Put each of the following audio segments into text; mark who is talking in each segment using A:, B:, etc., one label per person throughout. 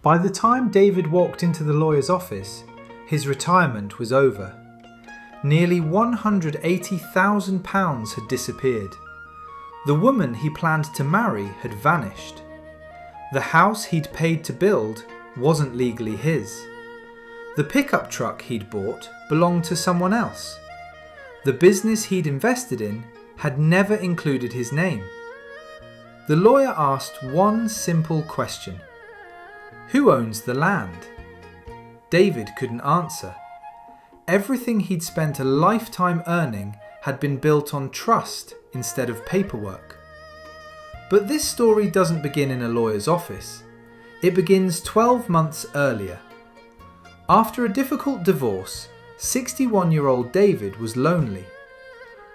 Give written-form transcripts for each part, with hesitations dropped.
A: By the time David walked into the lawyer's office, his retirement was over. Nearly £180,000 had disappeared. The woman he planned to marry had vanished. The house he'd paid to build wasn't legally his. The pickup truck he'd bought belonged to someone else. The business he'd invested in had never included his name. The lawyer asked one simple question: who owns the land? David couldn't answer. Everything he'd spent a lifetime earning had been built on trust instead of paperwork. But this story doesn't begin in a lawyer's office. It begins 12 months earlier. After a difficult divorce, 61-year-old David was lonely.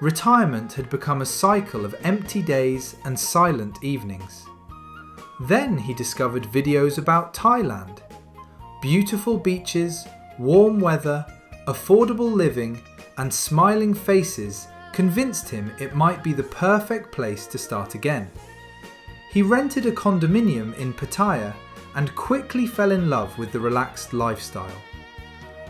A: Retirement had become a cycle of empty days and silent evenings. Then he discovered videos about Thailand. Beautiful beaches, warm weather, affordable living, and smiling faces convinced him it might be the perfect place to start again. He rented a condominium in Pattaya and quickly fell in love with the relaxed lifestyle.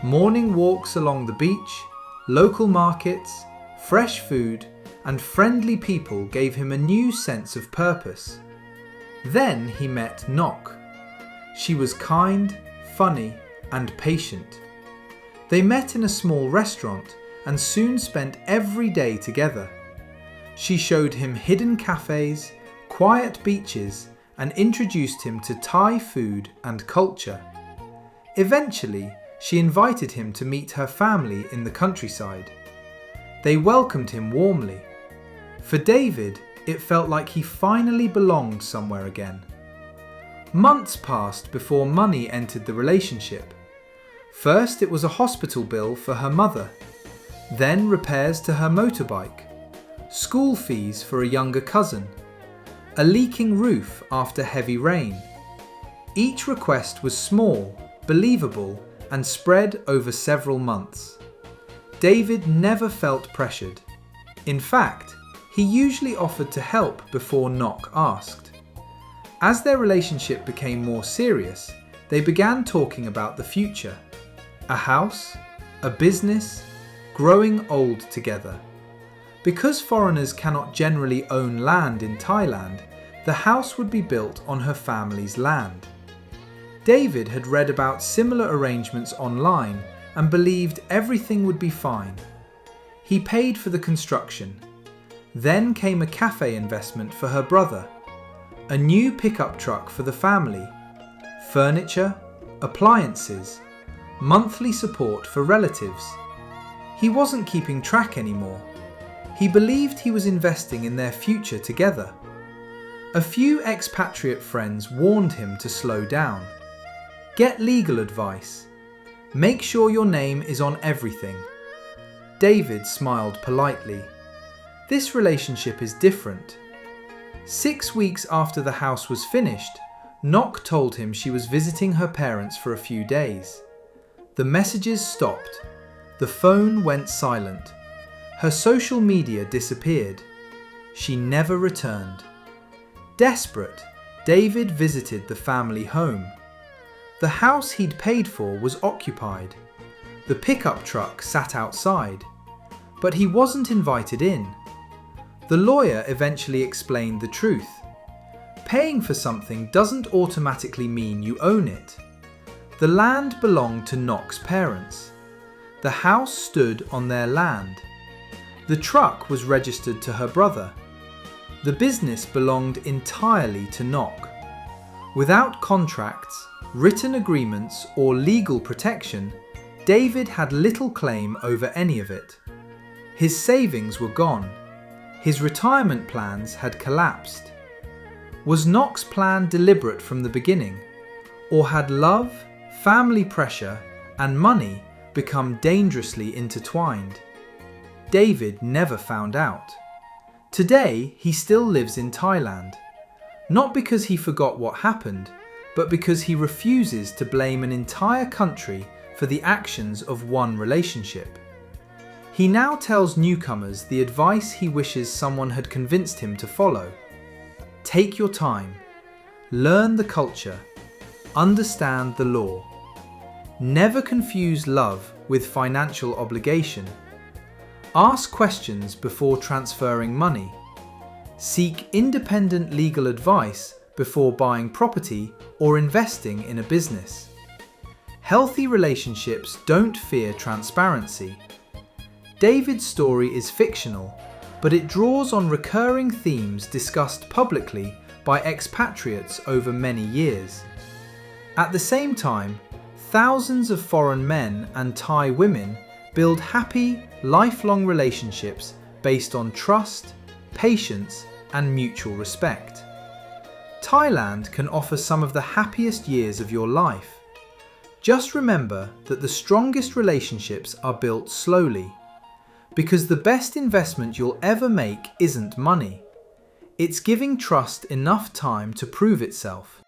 A: Morning walks along the beach, local markets, fresh food, and friendly people gave him a new sense of purpose. Then he met Nok. She was kind, funny, and patient. They met in a small restaurant and soon spent every day together. She showed him hidden cafes, quiet beaches, and introduced him to Thai food and culture. Eventually, she invited him to meet her family in the countryside. They welcomed him warmly. For David, it felt like he finally belonged somewhere again. Months passed before money entered the relationship. First, it was a hospital bill for her mother, then repairs to her motorbike, school fees for a younger cousin, a leaking roof after heavy rain. Each request was small, believable, and spread over several months. David never felt pressured. In fact, he usually offered to help before Nok asked. As their relationship became more serious, they began talking about the future. A house, a business, growing old together. Because foreigners cannot generally own land in Thailand, the house would be built on her family's land. David had read about similar arrangements online and believed everything would be fine. He paid for the construction. Then came a cafe investment for her brother, a new pickup truck for the family, furniture, appliances, monthly support for relatives. He wasn't keeping track anymore. He believed he was investing in their future together. A few expatriate friends warned him to slow down. Get legal advice. Make sure your name is on everything. David smiled politely. This relationship is different. 6 weeks after the house was finished, Nok told him she was visiting her parents for a few days. The messages stopped. The phone went silent. Her social media disappeared. She never returned. Desperate, David visited the family home. The house he'd paid for was occupied. The pickup truck sat outside. But he wasn't invited in. The lawyer eventually explained the truth. Paying for something doesn't automatically mean you own it. The land belonged to Nok's parents. The house stood on their land. The truck was registered to her brother. The business belonged entirely to Nok. Without contracts, written agreements, or legal protection, David had little claim over any of it. His savings were gone. His retirement plans had collapsed. Was Nok's plan deliberate from the beginning? Or had love, family pressure, and money become dangerously intertwined? David never found out. Today, he still lives in Thailand. Not because he forgot what happened, but because he refuses to blame an entire country for the actions of one relationship. He now tells newcomers the advice he wishes someone had convinced him to follow. Take your time. Learn the culture. Understand the law. Never confuse love with financial obligation. Ask questions before transferring money. Seek independent legal advice before buying property or investing in a business. Healthy relationships don't fear transparency. David's story is fictional, but it draws on recurring themes discussed publicly by expatriates over many years. At the same time, thousands of foreign men and Thai women build happy, lifelong relationships based on trust, patience, and mutual respect. Thailand can offer some of the happiest years of your life. Just remember that the strongest relationships are built slowly, because the best investment you'll ever make isn't money. It's giving trust enough time to prove itself.